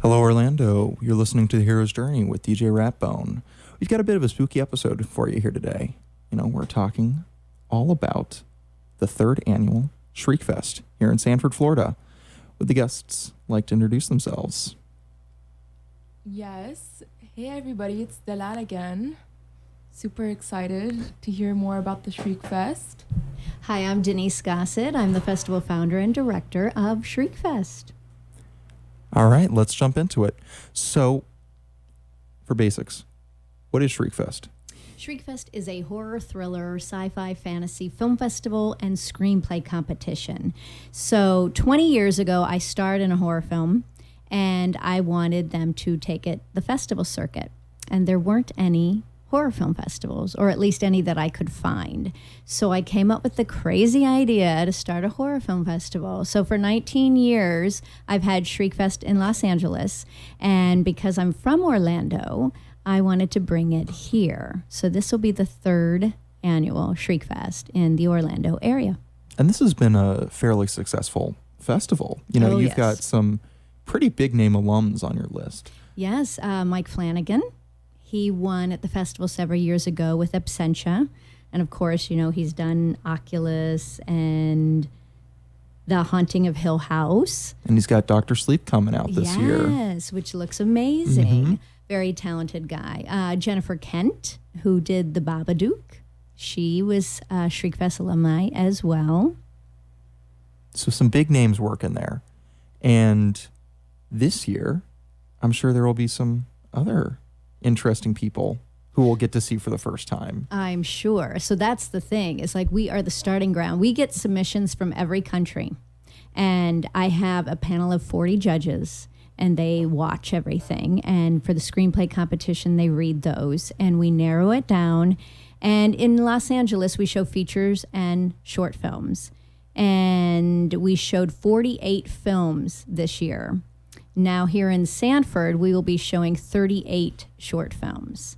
Hello, Orlando. You're listening to The Hero's Journey with DJ Ratbone. We've got a bit of a spooky episode for you here today. We're talking all about the third annual Shriekfest here in Sanford, Florida. Would the guests like to introduce themselves? Yes. Hey, everybody. It's Delal again. Super excited to hear more about the Shriekfest. Hi, I'm Denise Gossett. I'm the festival founder and director of Shriekfest. All right, let's jump into it. So, for basics, what is Shriekfest? Shriekfest is a horror, thriller, sci-fi, fantasy film festival and screenplay competition. So 20 years ago, I starred in a horror film, and I wanted them to take it the festival circuit. And there weren't any horror film festivals, or at least any that I could find. So I came up with the crazy idea to start a horror film festival. So for 19 years, I've had Shriekfest in Los Angeles. And because I'm from Orlando, I wanted to bring it here. So this will be the third annual Shriekfest in the Orlando area. And this has been a fairly successful festival. You've got some pretty big name alums on your list. Yes, Mike Flanagan. He won at the festival several years ago with Absentia. And of course, he's done Oculus and The Haunting of Hill House. And he's got Dr. Sleep coming out this year. Yes, which looks amazing. Mm-hmm. Very talented guy. Jennifer Kent, who did The Babadook. She was a Shriekfest alumni as well. So some big names working there. And this year, I'm sure there will be some other interesting people who we'll get to see for the first time. I'm sure. So that's the thing. It's like we are the starting ground. We get submissions from every country. And I have a panel of 40 judges, and they watch everything. And for the screenplay competition, they read those, and we narrow it down. And in Los Angeles, we show features and short films. And we showed 48 films this year. Now here in Sanford, we will be showing 38 short films.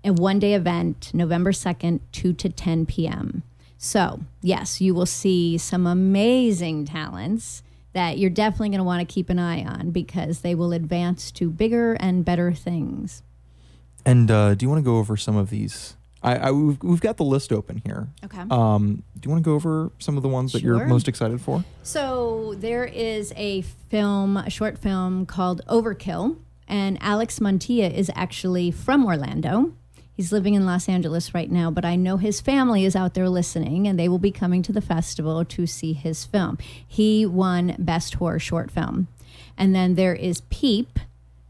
A one-day event, November 2nd, 2 to 10 p.m. So, yes, you will see some amazing talents that you're definitely going to want to keep an eye on because they will advance to bigger and better things. And do you want to go over some of these? We've got the list open here. Okay. Do you want to go over some of the ones that you're most excited for? So there is a short film called Overkill, and Alex Montilla is actually from Orlando. He's living in Los Angeles right now, but I know his family is out there listening, and they will be coming to the festival to see his film. He won Best Horror Short Film. And then there is Peep,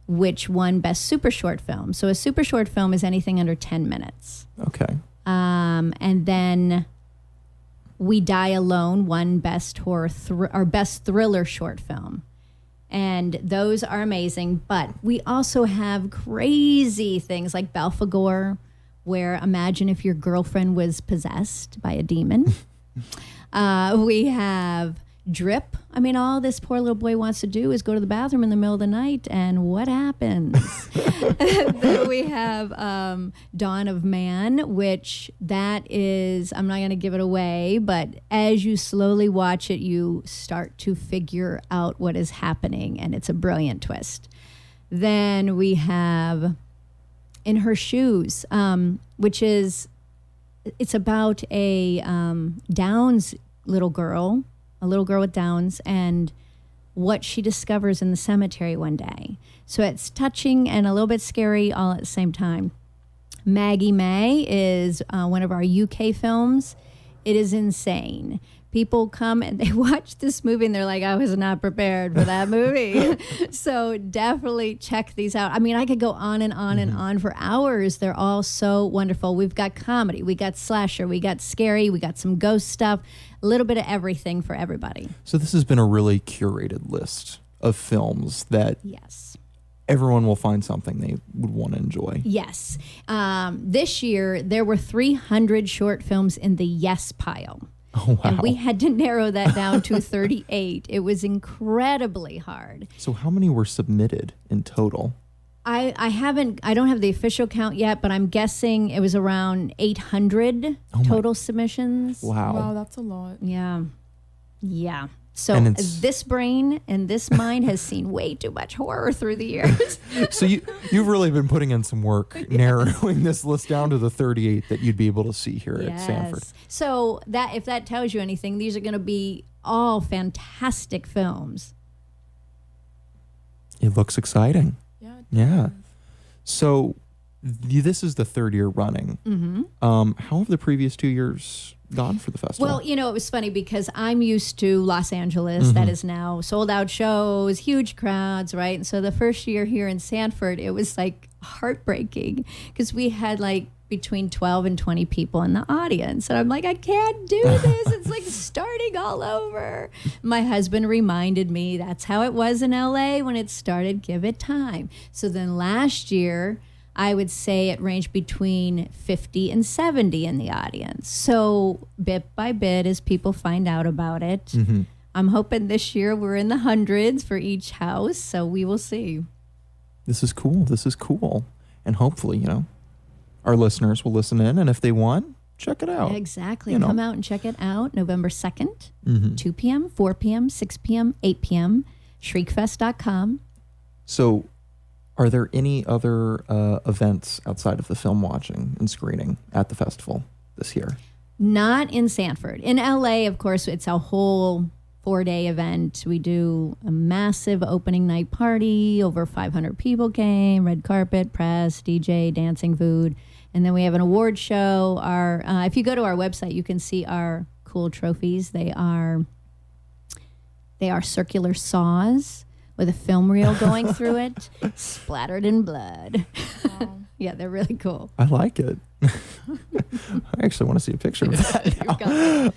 which won Best Super Short Film. So a super short film is anything under 10 minutes. Okay. And then We Die Alone won Best Best Thriller Short Film. And those are amazing. But we also have crazy things like Belphegor, where imagine if your girlfriend was possessed by a demon. We have Drip. I mean, all this poor little boy wants to do is go to the bathroom in the middle of the night, and what happens? Then we have Dawn of Man, which that is, I'm not going to give it away, but as you slowly watch it, you start to figure out what is happening, and it's a brilliant twist. Then we have In Her Shoes, which is, it's about a Downs little girl, a little girl with Downs, and what she discovers in the cemetery one day. So it's touching and a little bit scary all at the same time. Maggie May is one of our UK films. It is insane. People come and they watch this movie and they're like, I was not prepared for that movie. So definitely check these out. I mean, I could go on and on and on for hours. They're all so wonderful. We've got comedy, we got slasher, we got scary, we got some ghost stuff, a little bit of everything for everybody. So this has been a really curated list of films that everyone will find something they would want to enjoy. Yes. This year, there were 300 short films in the yes pile. Oh, wow. And we had to narrow that down to 38. It was incredibly hard. So how many were submitted in total? I don't have the official count yet, but I'm guessing it was around 800 total submissions. Wow. Wow, that's a lot. Yeah. So And it's- this brain and this mind has seen way too much horror through the years. So you've really been putting in some work narrowing this list down to the 38 that you'd be able to see here at Sanford. So that if that tells you anything, these are going to be all fantastic films. It looks exciting. Yeah. It Yeah. does. So this is the third year running. Mm-hmm. How have the previous 2 years gone for the festival? Well, you know, it was funny because I'm used to Los Angeles. That is now sold out shows, huge crowds, right? And so the first year here in Sanford, it was like heartbreaking because we had like between 12 and 20 people in the audience. And I'm like, I can't do this. It's like starting all over. My husband reminded me that's how it was in LA when it started. Give it time. So then last year, I would say it ranged between 50 and 70 in the audience. So bit by bit, as people find out about it, I'm hoping this year we're in the hundreds for each house. So we will see. This is cool. This is cool. And hopefully, you know, our listeners will listen in. And if they want, check it out. Exactly. You know. Come out and check it out. November 2nd, 2 p.m., 4 p.m., 6 p.m., 8 p.m., shriekfest.com. So are there any other events outside of the film watching and screening at the festival this year? Not in Sanford. In LA, of course, it's a whole 4-day event. We do a massive opening night party. Over 500 people came, red carpet, press, DJ, dancing, food. And then we have an award show. If you go to our website, you can see our cool trophies. They are circular saws with a film reel going through it, splattered in blood. Wow. Yeah, they're really cool. I like it. I actually want to see a picture of that You've now. got it.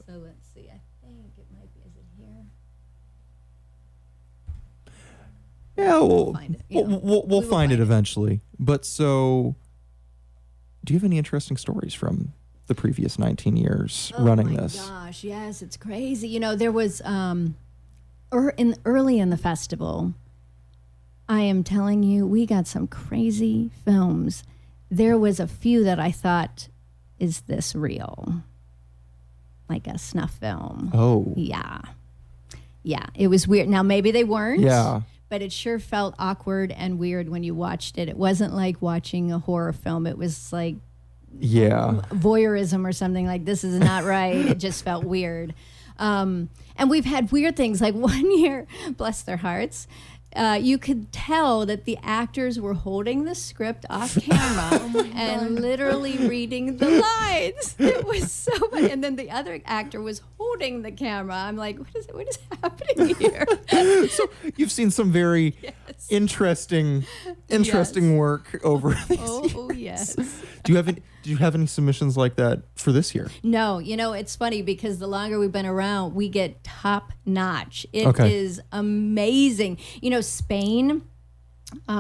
So let's see. I think it might be. Is it here? Yeah, we'll find it, you know. we'll We will find it find it. eventually. But so, do you have any interesting stories from the previous 19 years running this? Oh my gosh, yes, it's crazy. You know, there was early in the festival, I am telling you, we got some crazy films. There was a few that I thought, is this real? Like a snuff film. Oh, Yeah. Yeah, it was weird. Now, maybe they weren't. yeah. But it sure felt awkward and weird when you watched it. It wasn't like watching a horror film. It was like Yeah. voyeurism or something. Like, this is not right. It just felt weird. And we've had weird things. Like one year, bless their hearts, you could tell that the actors were holding the script off camera and literally reading the lines. It was so funny. And then the other actor was holding the camera. I'm like, what is happening here? So you've seen some very interesting Yes. work over these Oh, yes. Do you have any submissions like that for this year? No, you know, it's funny because the longer we've been around, we get top notch. It is Okay. amazing. You know, Spain,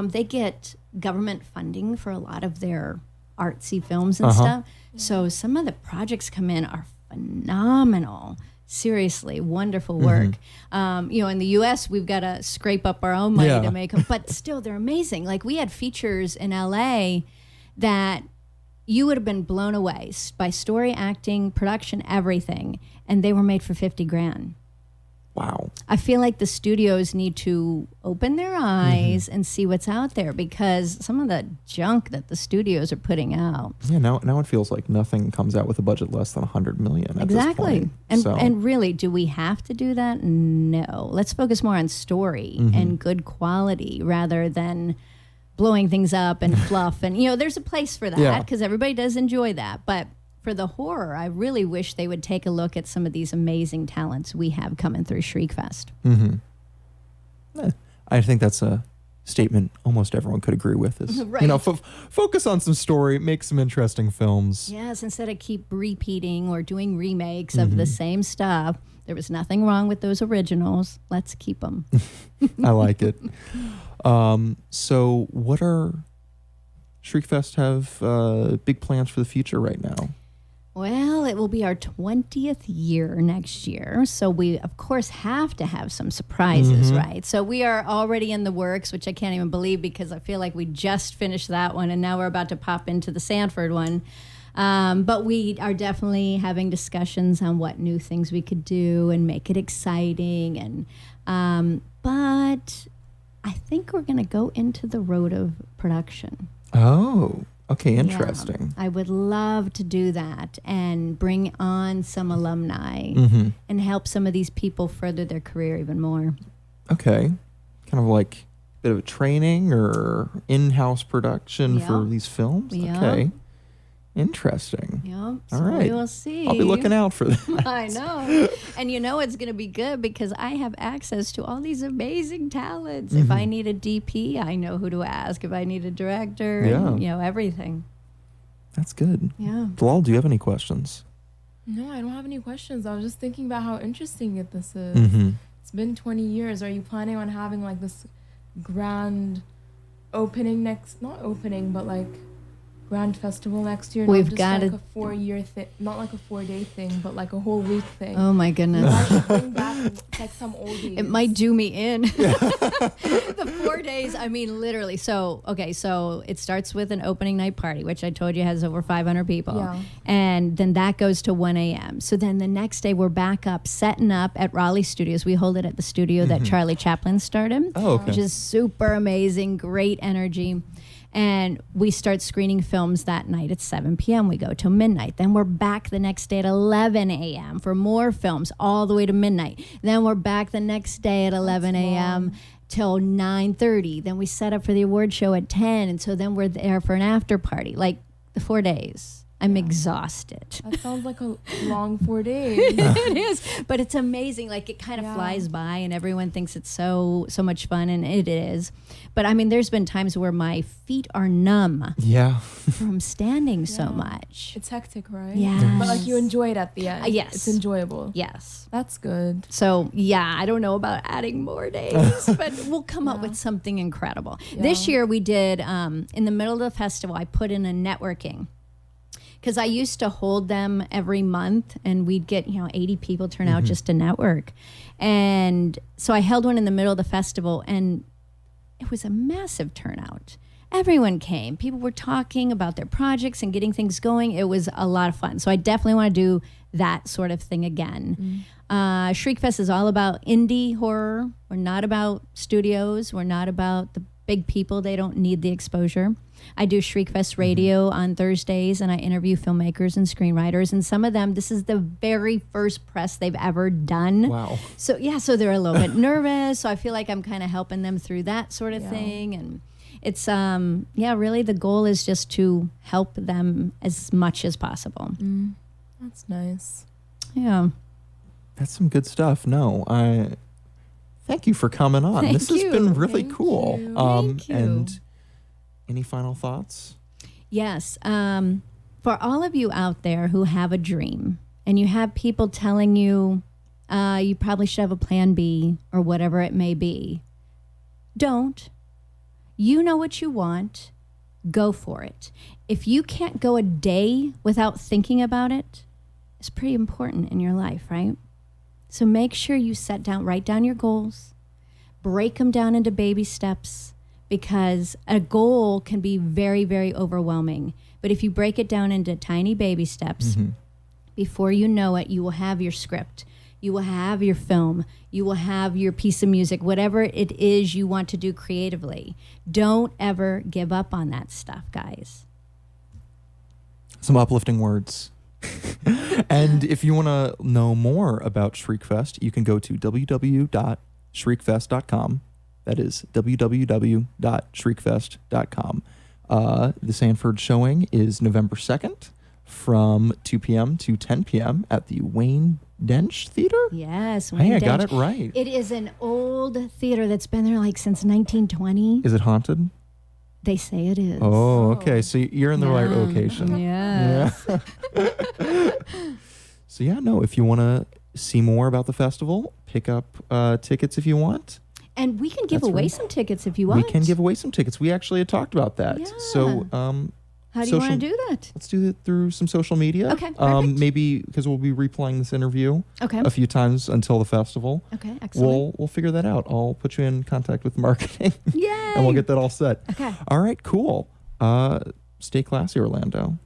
they get government funding for a lot of their artsy films and stuff. So some of the projects come in are phenomenal. Seriously, wonderful work. You know, in the U.S., we've got to scrape up our own money Yeah. to make them, but still, they're amazing. Like, we had features in L.A. that you would have been blown away by story, acting, production, everything, and they were made for $50,000. Wow. I feel like the studios need to open their eyes and see what's out there, because some of the junk that the studios are putting out. Yeah, now it feels like nothing comes out with a budget less than $100 million at Exactly. this point. And really, do we have to do that? No. Let's focus more on story and good quality rather than blowing things up and fluff. And, you know, there's a place for that Yeah. because everybody does enjoy that. But for the horror, I really wish they would take a look at some of these amazing talents we have coming through Shriekfest. I think that's a statement almost everyone could agree with. Is Right. you know, focus on some story, make some interesting films. Yes, instead of keep repeating or doing remakes of the same stuff. There was nothing wrong with those originals. Let's keep them. I like it. So, what are Shriekfest have big plans for the future right now? Well, it will be our 20th year next year. So we, of course, have to have some surprises, right? So we are already in the works, which I can't even believe because I feel like we just finished that one and now we're about to pop into the Sanford one. But we are definitely having discussions on what new things we could do and make it exciting. And but I think we're going to go into the road of production. Oh, okay, interesting. Yeah, I would love to do that and bring on some alumni and help some of these people further their career even more. Okay, kind of like a bit of a training or in-house production for these films. Yeah. Okay, interesting. Yeah, All so right. we will see. I'll be looking out for that. I know. And you know it's going to be good because I have access to all these amazing talents. If I need a DP, I know who to ask. If I need a director, and, everything. That's good. Yeah. Bilal, do you have any questions? No, I don't have any questions. I was just thinking about how interesting this is. Mm-hmm. It's been 20 years. Are you planning on having like this grand opening not opening, but like grand festival next year? We've not just got like it. a 4-year thing, not like a 4-day thing, but like a whole week thing. Oh my goodness. I should bring back like some oldies. It might do me in. The 4 days, I mean, literally. So it starts with an opening night party, which I told you has over 500 people. Yeah. And then that goes to 1 a.m. So then the next day we're back up, setting up at Raleigh Studios. We hold it at the studio that Charlie Chaplin started, Oh, okay. which is super amazing, great energy. And we start screening films that night at 7 p.m. We go till midnight. Then we're back the next day at 11 a.m. for more films all the way to midnight. Then we're back the next day at 11 a.m. till 9:30. Then we set up for the award show at 10. And so then we're there for an after party, like the 4 days. I'm exhausted. That sounds like a long 4 days. It is, but it's amazing. Like it kind of flies by, and everyone thinks it's so much fun, and it is. But I mean, there's been times where my feet are numb Yeah. from standing so much. It's hectic, right? Yes. But like you enjoy it at the end. Yes. It's enjoyable. Yes. That's good. So yeah, I don't know about adding more days, but we'll come up with something incredible. This year we did in the middle of the festival. I put in a networking. Because I used to hold them every month, and we'd get 80 people turn out just to network, and so I held one in the middle of the festival, and it was a massive turnout. Everyone came. People were talking about their projects and getting things going. It was a lot of fun. So I definitely want to do that sort of thing again. Shriekfest is all about indie horror. We're not about studios. We're not about the big people. They don't need the exposure. I do Shriekfest radio on Thursdays, and I interview filmmakers and screenwriters. And some of them, this is the very first press they've ever done. Wow. So they're a little bit nervous. So I feel like I'm kind of helping them through that sort of thing. And it's, really the goal is just to help them as much as possible. That's nice. Yeah. That's some good stuff. No, thank you for coming on. Thank This has you. been really Thank cool. you. Thank you. And any final thoughts? Yes. For all of you out there who have a dream and you have people telling you you probably should have a plan B or whatever it may be, don't. You know what you want. Go for it. If you can't go a day without thinking about it, it's pretty important in your life, right? So make sure you write down your goals, break them down into baby steps, because a goal can be very, very overwhelming. But if you break it down into tiny baby steps, before you know it, you will have your script. You will have your film. You will have your piece of music, whatever it is you want to do creatively. Don't ever give up on that stuff, guys. Some uplifting words. And if you want to know more about Shriekfest, you can go to www.shriekfest.com. That is www.shriekfest.com. The Sanford showing is November 2nd from 2 p.m. to 10 p.m. at the Wayne Dench Theater? Yes. Hey, I got it right. It is an old theater that's been there like since 1920. Is it haunted? They say it is. Oh, okay. So you're in the right location. Yeah. So if you want to see more about the festival, pick up tickets if you want. And we can give That's away right. some tickets if you want. We can give away some tickets. We actually had talked about that. Yeah. So How do you want to do that? let's do it through some social media. Okay, perfect. Maybe because we'll be replaying this interview Okay. a few times until the festival. Okay, excellent. We'll figure that out. I'll put you in contact with marketing. Yay! And we'll get that all set. Okay. All right, cool. Stay classy, Orlando.